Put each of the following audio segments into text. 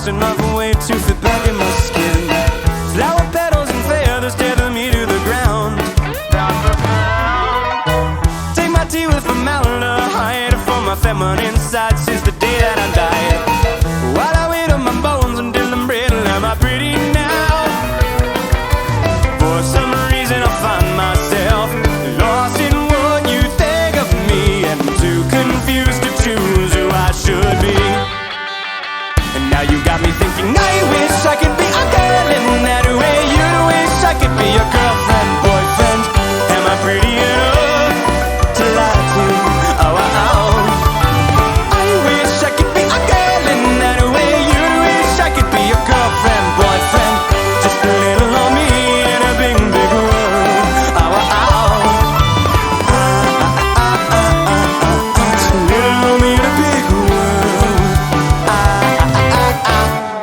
just enough weight to fit back in my skin. Flower petals and feathers tether me to the ground. Take my tea with formaldehyde for my feminine side since the day that I died. While I wait on my bones until I'm brittle, am I pretty now? For some reason I find myself lost in what you think of me, and too confused to choose who I should be. And now you got me thinking, I wish I could be a girl in that way. You wish I could be your girlfriend, boyfriend. Am I pretty enough to lie to? Oh, oh, oh. I wish I could be a girl in that way. You wish I could be your girlfriend, boyfriend. Just a little on me in a big, big world. Oh, oh, oh. Just a little on me in a big world.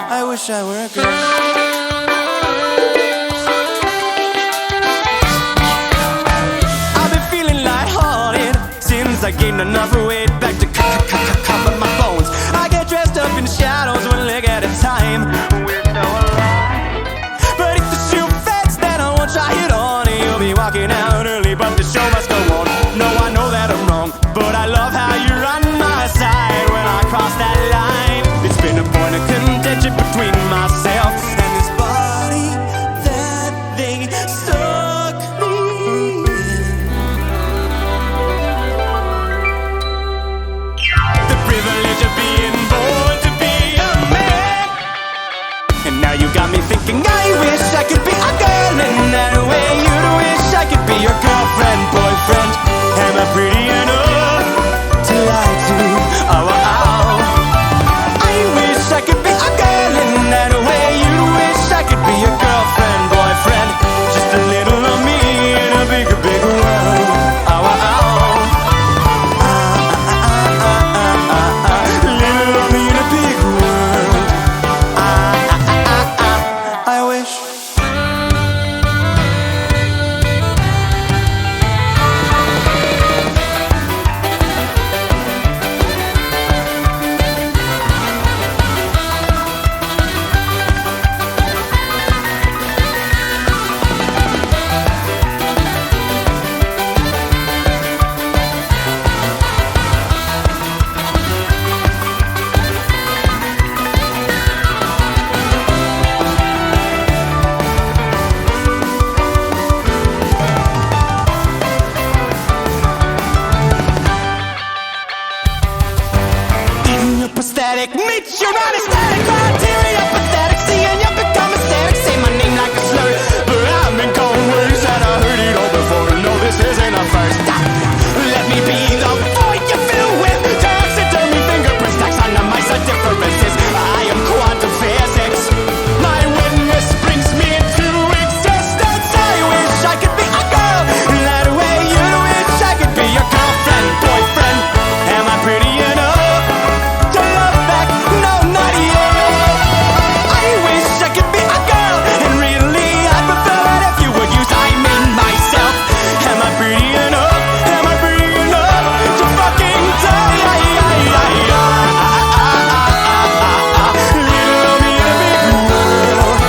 I wish I were a girl. I've been feeling lighthearted since I gained enough weight back to cover my bones. I get dressed up in shadows one leg at a time. We're so alive. But if the shoe fits, then I won't try it on. You'll be walking out early, but the show must go on. No, I know that I'm wrong, but I love how you're on my side when I cross that line. It's been a point of contention between myself and this body that they stuck me in. The privilege of being born to be a man. And now you got me thinking, I wish I could be a girl in that way. You wish I could be your girlfriend, boyfriend. Am I pretty enough to lie to? Oh, oh, oh. I wish I could be a girl in that way. You wish I could be your girlfriend, boyfriend. Just a little of me in a bigger, bigger world. Oh, oh, oh. Little of me in a big world. I wish. Pathetic, meet your anesthetic criteria. Pathetic, seeing you become aesthetic. Say my name like a slur, but I've been called words and I heard it all before. No, this isn't a first. Let me be the void you fill with taxidermy fingerprints, taxonomize the differences. I am quantum physics. My witness brings me into existence. I wish I could be a girl in that way. You wish I could be your girlfriend, boyfriend. Am I pretty enough? No, not yet. I wish I could be a girl, and really I'd prefer that if you would use I mean myself. Am I pretty enough? Am I pretty enough to fucking die? Little me in a big world.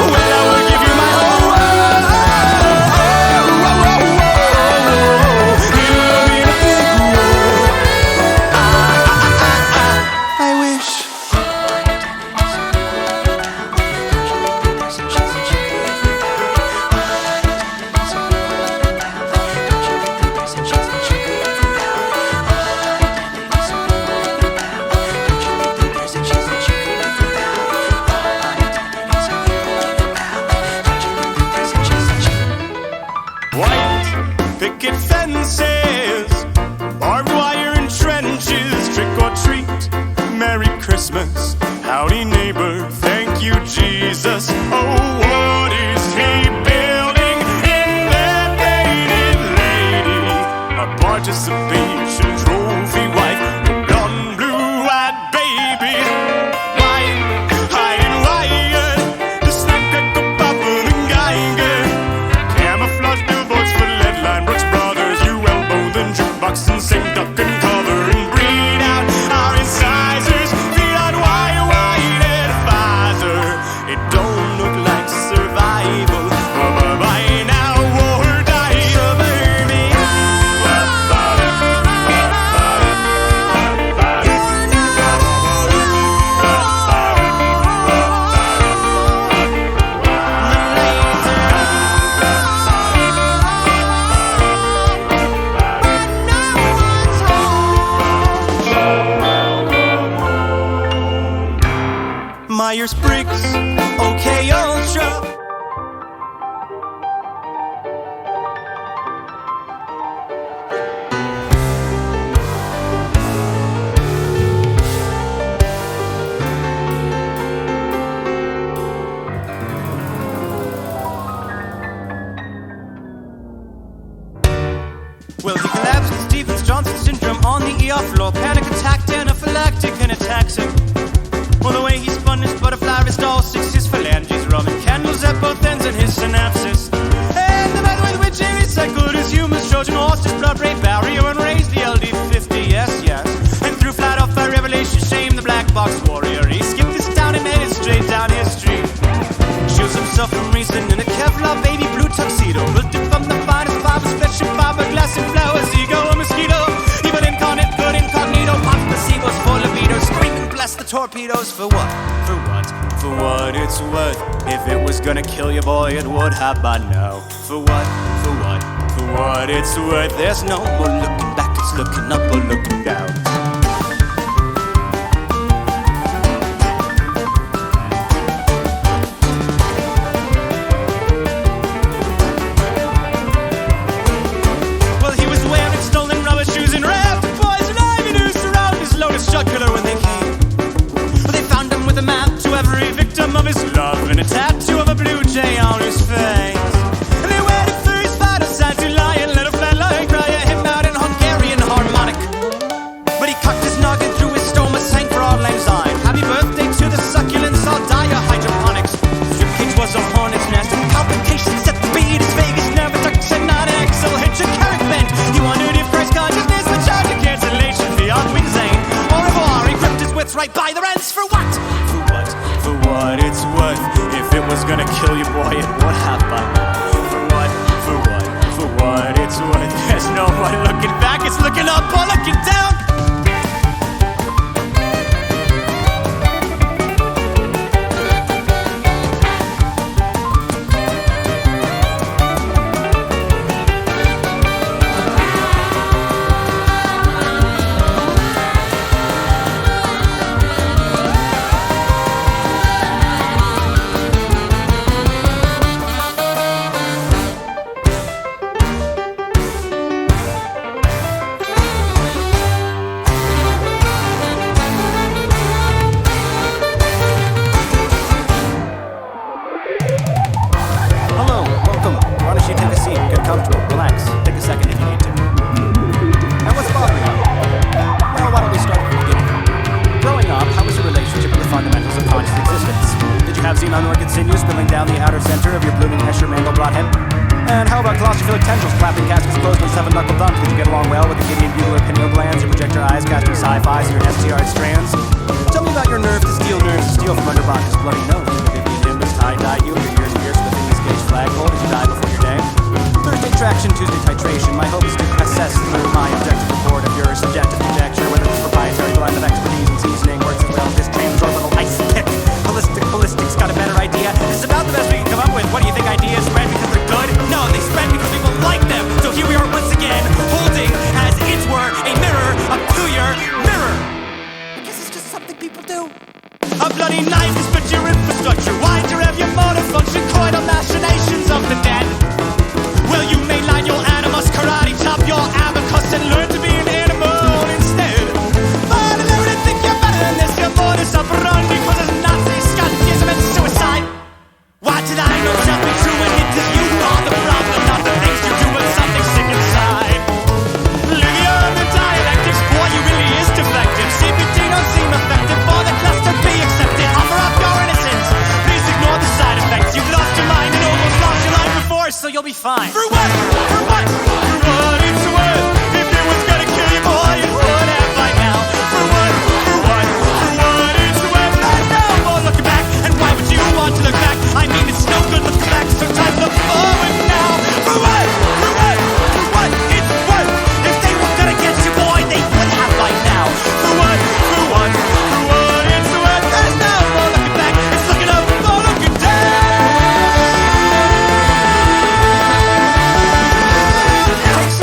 Well, I will give you my whole world. Little me in a big world. I wish. White picket fences, barbed wire and trenches, trick or treat, Merry Christmas, howdy neighbor, thank you Jesus. Oh, what is he building in that dated lady? A participation trophy wife, blonde, blue-eyed baby. White, high and wired, the snap, crackle, pop, and Geiger. Camouflage billboards for Myers-Briggs, OK Ultra. Well, he collapsed with Stevens-Johnson syndrome on the ER floor. Panic attack, anaphylactic, and attacks him. Well, the way he spun his butterfly wrist, all six his phalanges, rubbing candles at both ends in his synapses. And the method with which he recycled his humans, Trojan horse, his blood-brain barrier, and raised the LD50, yes, yes. And threw flat off by revelation, shame the black box warrior. He skipped his town and made it straight down his street. Shields himself from reason in a Kevlar baby blue tuxedo, built it from the finest fibers, flesh and fiberglass and flowers. Ego, a mosquito, evil incarnate, good incognito, pops the seagulls for libido, screaming bless the torpedoes. For what? For what? For what it's worth. If it was gonna kill you, boy, it would have by now. For what? For what? For what it's worth. There's no more looking back, it's looking up or looking down. Jugular when they came. Well, they found him with a map to every victim of his love and a tattoo of a blue jay on his face. And they waited for his vital side to lie and let a flat line cry at him out in Hungarian harmonic. But he cocked his noggin through his stoma, sang for Auld Lang Syne. Happy birthday to the succulents, I'll die of hydroponics. Stripcage was a hornet's nest, and complications at the beat. His vagus nerve induction, not an axle hitch, a carrot bent. He wanted it first consciousness, but charge of cancellation beyond Wingsane. Right by the ends. For what? For what? For what it's worth. If it was gonna kill you, boy, it would have by now. For what? For what? For what it's worth. There's no one looking back, it's looking up or looking down.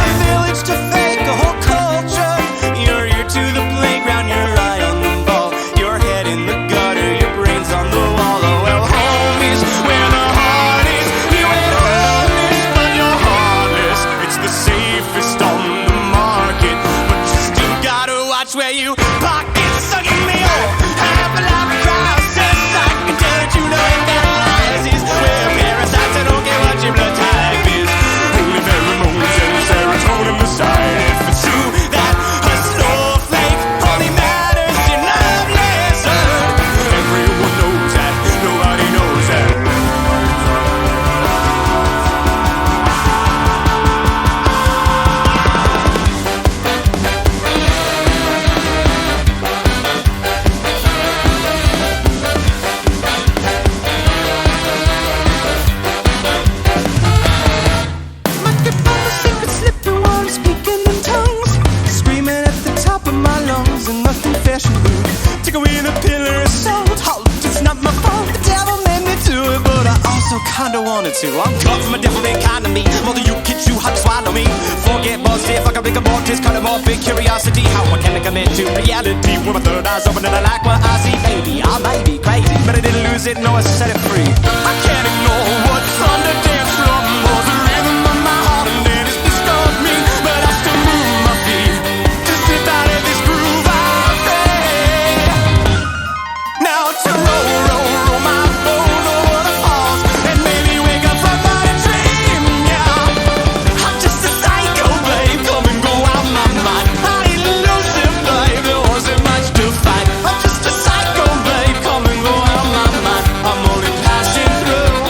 Feel kinda wanted to. I'm cut from a different kind of me. More than you get you hot to swallow me. Forget bullshit, fuck a big mortis, cut him off, big curiosity. How I can commit to reality with my third eyes open and I like what I see. Baby, I may be crazy, but I didn't lose it, no, I set it free. I can't ignore what's on the dance floor. More the rhythm of my heart and then it's disturbed me. But I still move my feet to slip out of this groove I'm in. Now to roll my boat over the falls and maybe wake up from my dream, yeah. I'm just a psycho, babe, come and go out my mind. I ain't elusive, babe, there wasn't much to fight. I'm just a psycho, babe, come and go out my mind. I'm only passing through.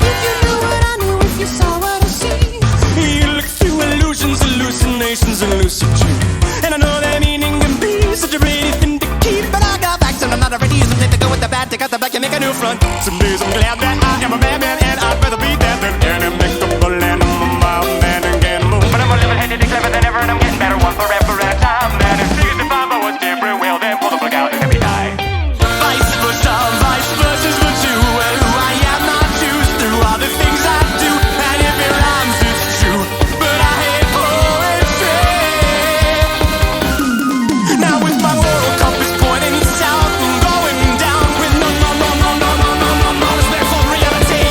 If you knew what I knew, if you saw what I see, you look through illusions, hallucinations, and lucid dreams. And I know that meaning can be such a pretty thing to keep, but I got facts and I'm not already using it to go with the bad, take out the black and make a new front. Some days I'm glad that I am a madman and I'd rather be that than any mixable and I'm a mild man and can't move. But I'm more level-headed and clever than ever and I'm getting better one forever at a time. Man, if you can find out what's different, well then pull the plug out and let me die. Vice versa's for two. Well, who I am not choose through all the things I do. And if it rhymes, it's true. But I hate poetry. Now with my moral compass pointing south and going down with no respect for reality.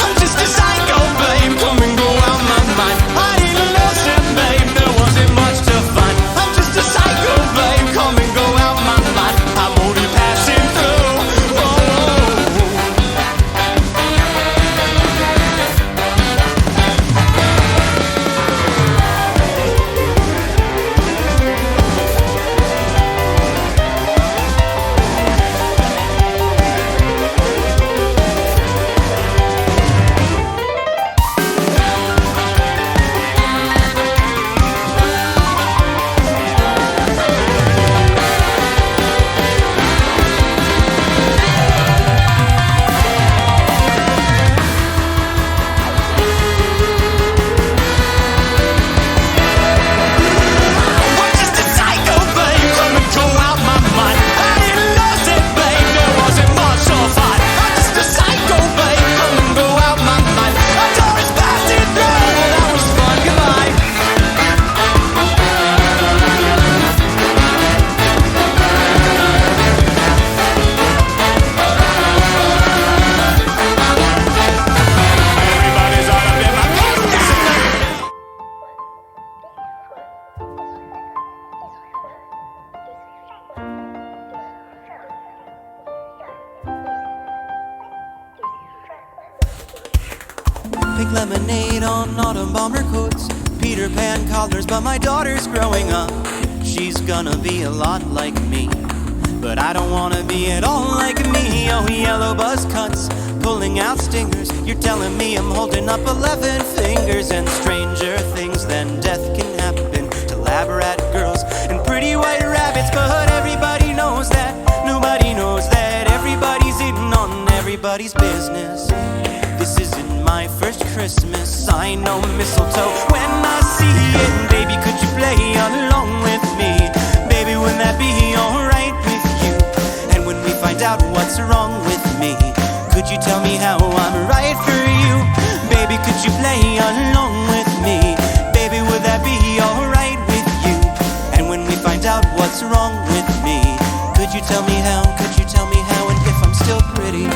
I'm just a psycho, babe, come and go out my mind. I didn't listen, babe, there wasn't much to find. I'm just a psycho, babe, come and go out my mind. I'm only passing through. I'm just a psycho, babe, come and go out my mind. I didn't lose it, babe, there wasn't much to find. I'm just a psycho, babe, come and go out my mind. My door is passing through, that was fun, goodbye. Everybody's all up in my business. Pink lemonade on autumn bomber coats, Peter Pan collars, but my daughter's growing up. She's gonna be a lot like me, but I don't wanna be at all like me. Oh, yellow buzz cuts, pulling out stingers. You're telling me I'm holding up 11 fingers. And stranger things than death can happen to lab rat girls and pretty white rabbits. But everybody knows that, nobody knows that. Everybody's in on everybody's business. This isn't my first Christmas, I know mistletoe when I see it. Baby, could you play along with me? Baby, would that be alright with you? And when we find out what's wrong with me, could you tell me how I'm right for you? Baby, could you play along with me? Baby, would that be alright with you? And when we find out what's wrong with me, could you tell me how? Could you tell me how? And if I'm still pretty?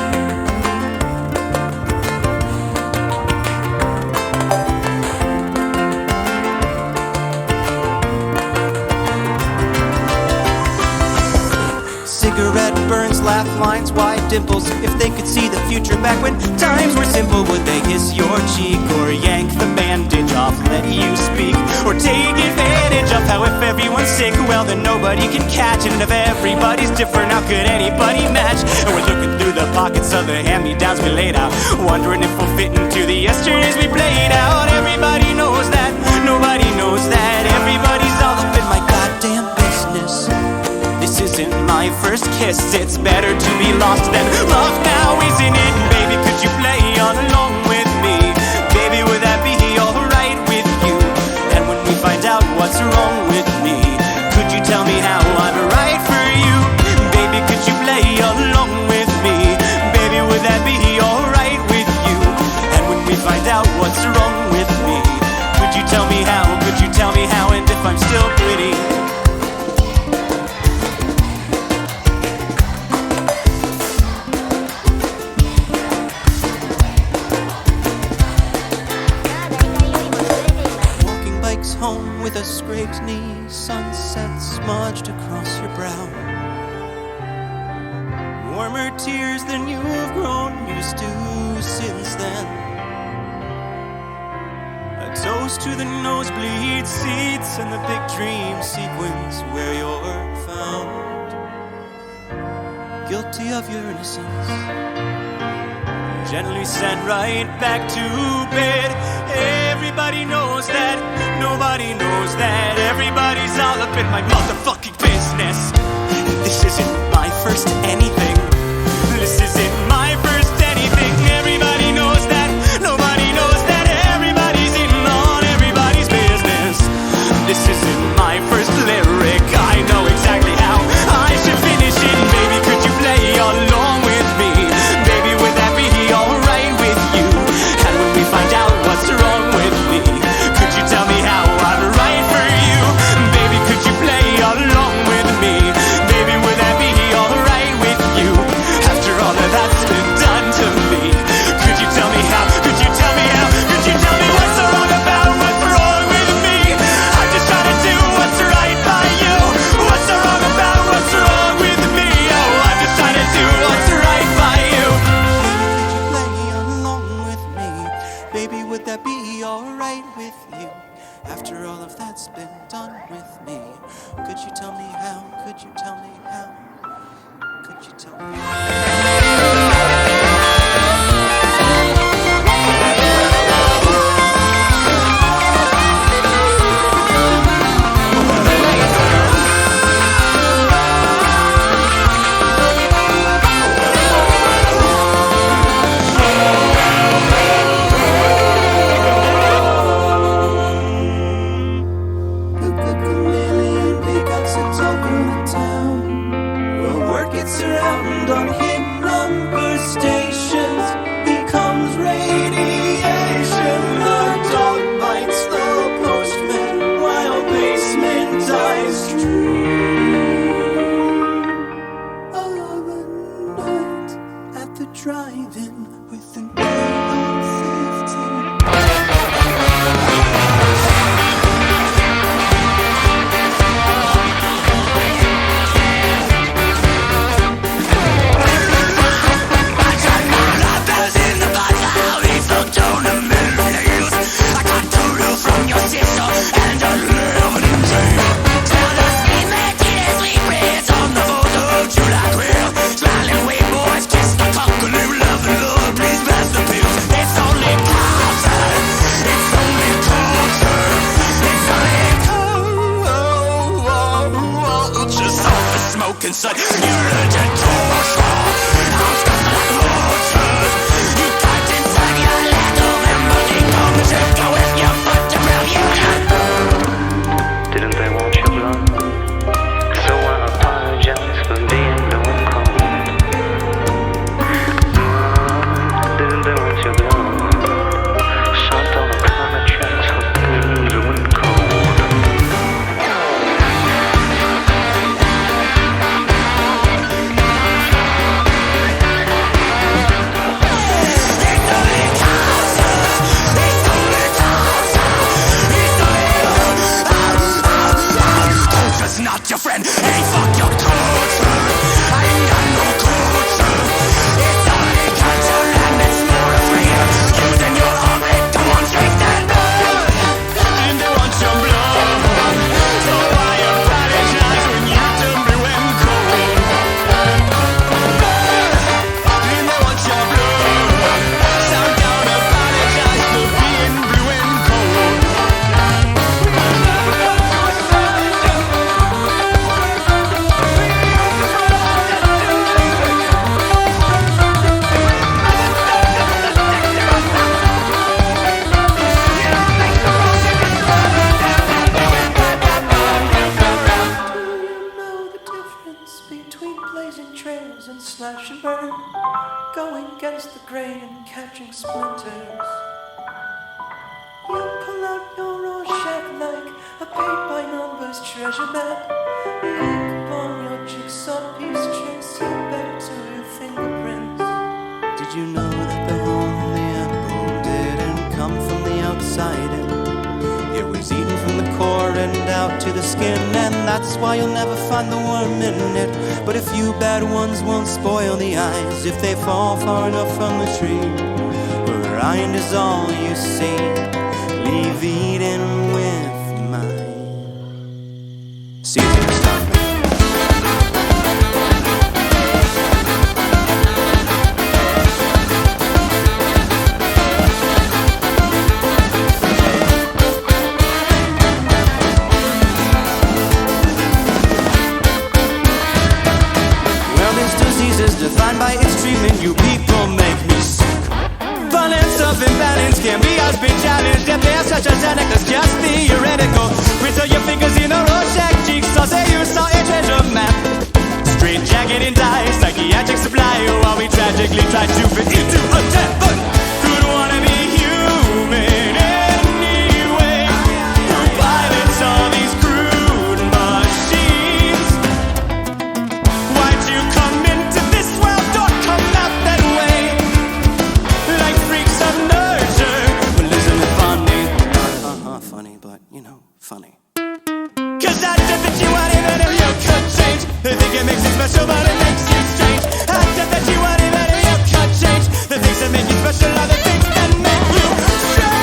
Cigarette burns, laugh lines, wide dimples. If they could see the future back when times were simple, would they kiss your cheek or yank the bandage off, let you speak, or take advantage of how if everyone's sick, well then nobody can catch it. And if everybody's different, how could anybody match? And we're looking through the pockets of the hand-me-downs we laid out, wondering if we'll fit into the yesterdays we played out. Everybody knows that, nobody knows that. Everybody's all up in my goddamn business. This isn't my first kiss, it's better to be lost than loved now, isn't it? Baby, could you play on along with me? Baby, would that be alright with you? And when we find out what's wrong with me, could you tell me how warmer tears than you've grown used to since then. A toast to the nosebleed seats and the big dream sequence where you're found, guilty of your innocence, gently sent right back to bed. Everybody knows that, nobody knows that. Everybody's all up in my motherfucking business. This isn't my first anything. This isn't my first anything. Everybody knows that, nobody knows that. Everybody's in on everybody's business. This isn't my first lyric. I know exactly how I should finish it. Baby, could you play along with me? Baby, would that be alright with you? And when we find out what's wrong with me, could you tell me how I'm right for you? Baby, could you play along with me? Baby, would that be alright with you? After all of that's been done to me, could you tell me how? Could you tell me how? Could you tell me what's so wrong about what's wrong with me? I'm just trying to do what's right by you. What's so wrong about what's wrong with me? Oh, I'm just trying to do what's right by you. Could you play along with me? Baby, would that be alright with you? After all of that's been done with me, could you tell me how? Could you tell me how? Could you tell me how? Around on hit number stations becomes radiation. The dog bites the postman while basement dies true. Of a night at the drive-in with an AR-15. Inside, you learn to torture. I'll stop like vultures. You got inside your little memory. Come and go with your foot to grab you. Didn't they want your blood? So I apologize for being the one cold. Didn't they want your blood? Shot on a corner tracks for being the one cold. Not your friend, hey, fuck your culture. I ain't got no culture. It's only culture and it's more afraid. Using your orbit, come on, shake that blood. Didn't they want your blood? So I apologize when you turn blue and cold. Didn't they want your blood? So don't apologize for being blue and cold. And slash and burn, going against the grain and catching splinters. You pull out your Rorschach like a paint-by-numbers treasure map. Ink upon your jigsaw piece, trace you back to your fingerprints. Did you know that the holy apple didn't come from the outside in? It was eaten from the core and out to the skin, and that's why you'll never find the worm in it. But a few bad ones won't spoil the eyes if they fall far enough from the tree. Rind is all you see. Leave Eden with mine. Caesar, stop me. Defined by its treatment, you people make me sick. Balance of imbalance can be us be challenged. If there's such a Xanax, that's just theoretical. Whistle your fingers in a Rorschach jigsaw, say you saw a treasure map. Straight jacket and tie, psychiatric supply, while we tragically try to fit into a temple. Could wanna be human anyway? Who pilots all these crude machines? Why'd you come into this world or come out that way? Like freaks of nurture. Well, isn't it funny? Funny, but you know, funny. Cause I just bet you want even if you could change. They think it makes you special, but it makes you strange. I just bet you want even if you could change. The things that make you special are the things that make you strange.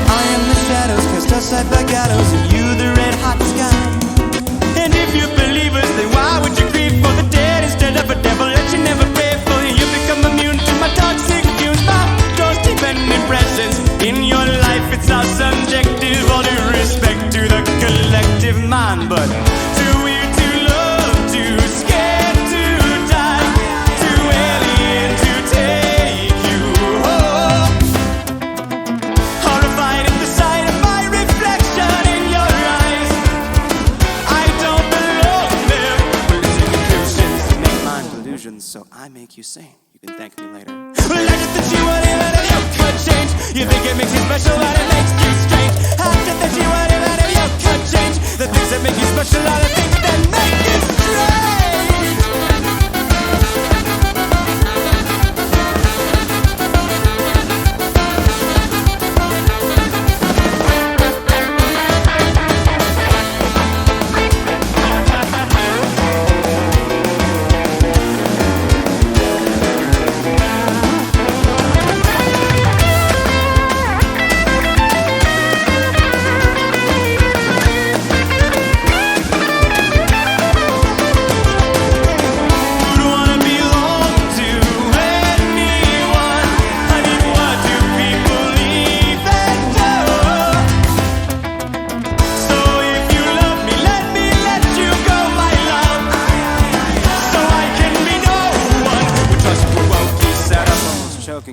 I am the shadows cast aside by gallows, and you the red hot sky. And if you believe us, then why would you grieve for the dead instead of a devil that you never pray for? You become immune to my toxic fumes, my those dependent presence in your life. It's all subjective, all due respect to the collective mind, but too weird to love, too scared to die, too alien to take you home. Horrified at the sight of my reflection in your eyes. I don't belong there. We're losing conclusions to make mind illusions, so I make you sane. You can thank me later. Well, I just that you want even if you could change. You think it makes you special, but it makes you strange. I just that you want even if you could change. The things that make you special are the things that make you strange.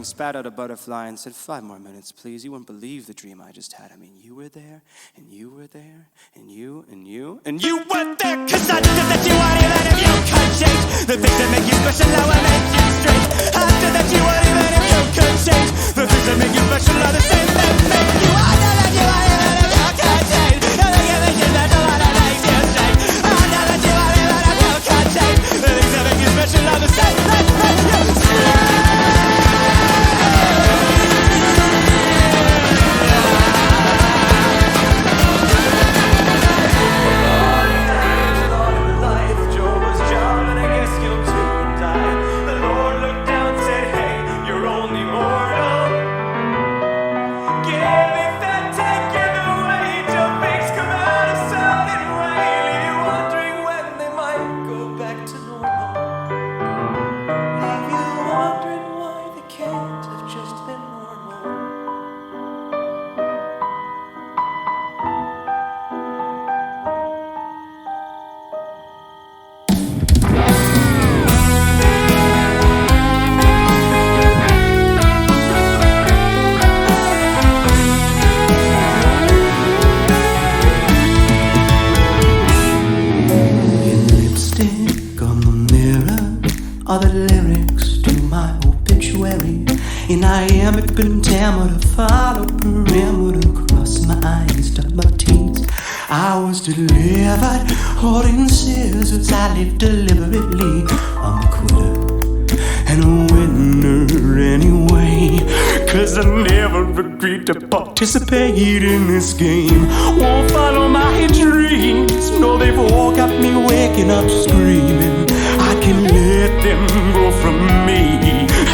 Spat out a butterfly and said, 5 more minutes, please. You wouldn't believe the dream I just had. I mean, you were there, and you were there, and you, and you, and you were there. Cause I did that you want even if you could change. The things that make you special now will make you strange. I did that you want even if you could change. The things that make you special are the same that make you. I did that you want even if you could change. The things that make you special are the makes you strange. I did that you want even if you could change. The things that make you special are the same that make you strange. Are the lyrics to my obituary? In iambic pentameter, follow perimeter, cross my eyes, dot my T's. I was delivered, holding scissors. I lived deliberately. I'm a quitter. and a winner anyway. 'Cause I never agreed to participate in this game. Won't follow my dreams. No, they've all got me waking up screaming. I can let them go from me.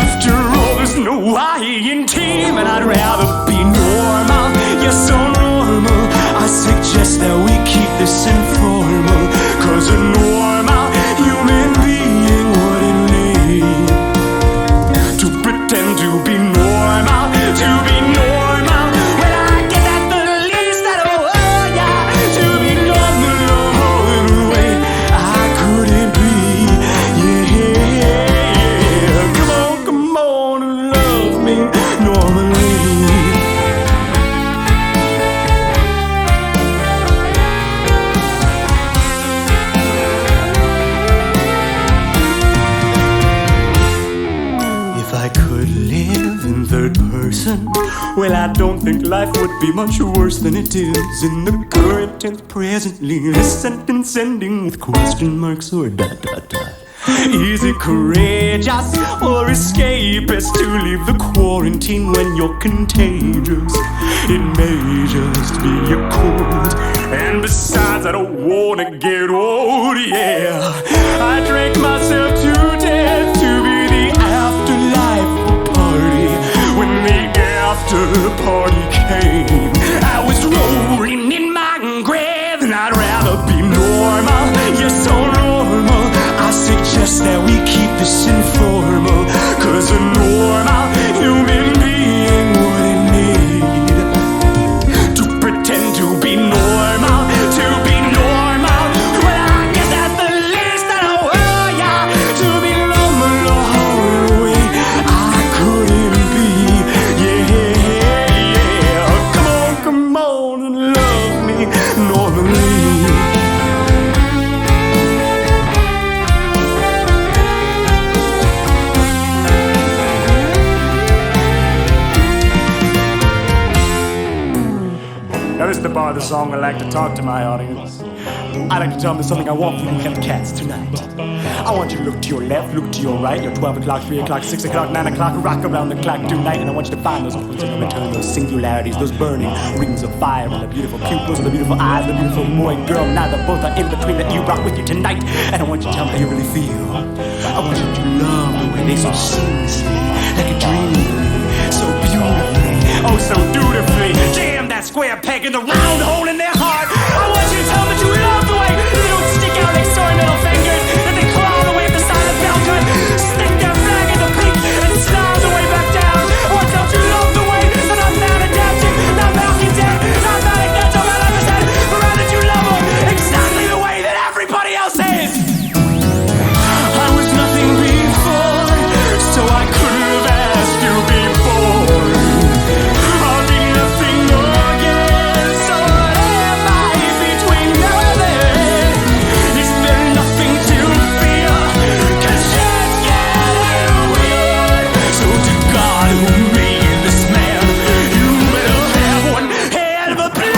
After all, there's no I in team, and I'd rather be normal. You're so normal. I suggest that we keep this informal. 'Cause a normal human being wouldn't need to pretend to be normal, to be normal. Well, I guess that's the least that oh yeah, to be normal the whole way. I couldn't be, yeah. Come on and love me normally. If I could live in third person, well, I don't think life would be much worse than it is in the current tense presently. This sentence ending with question marks or ... Is it courageous or escapist to leave the quarantine when you're contagious? It may just be a cold, and besides I don't wanna get old, yeah. I drank myself to death to be the afterlife party. When the after party came, I was rolling in my grave, and I'd rather be normal. You're so normal. I suggest that we keep this informal. 'Cause a normal human being wouldn't need to pretend to be normal, to be normal. Well, I guess that's the least that I want, yeah, to be normal the whole way. I couldn't be, yeah. Come on and love me normally. Now this is the part of the song I like to talk to my audience. I like to tell them something I want from you Hellcats tonight. I want you to look to your left, look to your right. Your 12 o'clock, 3 o'clock, 6 o'clock, 9 o'clock, rock around the clock tonight. And I want you to find those points of no return, those singularities, those burning rings of fire, and the beautiful pupils, and the beautiful eyes, the beautiful boy, girl. Neither both are in between that you rock with you tonight. And I want you to tell me how you really feel. I want you to love the way they so seamlessly, like a dream, so beautifully, oh so dutifully. Jam that square peg in the round hole in their heart. I want you to tell me that you love the way they don't stick out like sore middle fingers, that they crawl away at the side of bell cut, stick their flag in the peak, and slide the way back down. Or don't you love the way that I'm not adapting, not malcontent, not aggressive, not understand, but rather that you love them exactly the way that everybody else is. I was nothing before, so I couldn't have asked you before. I'll be nothing again, so am I between now and then? Is there nothing to fear? 'Cause it's getting weird. So to God who made this man, you will have one hell of a plan.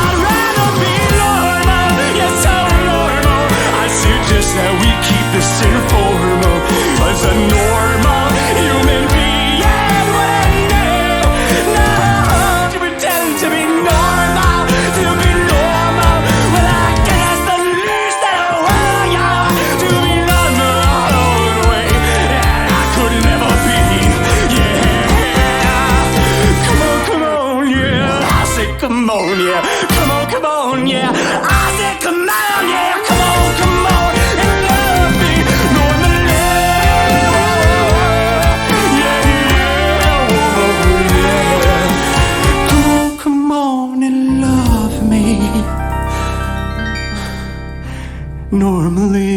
I'd rather be normal, yes so normal. I suggest that we keep this informal. 'Cause a normal human being wouldn't need to pretend to be normal, to be normal. Well, I guess the least that I want, yeah, to be normal the whole way. And I could never be, yeah. Come on, yeah. I said come on, yeah. Come on, yeah. I said come on, yeah. Come on, and love me normally. Yeah. Come on and love me normally.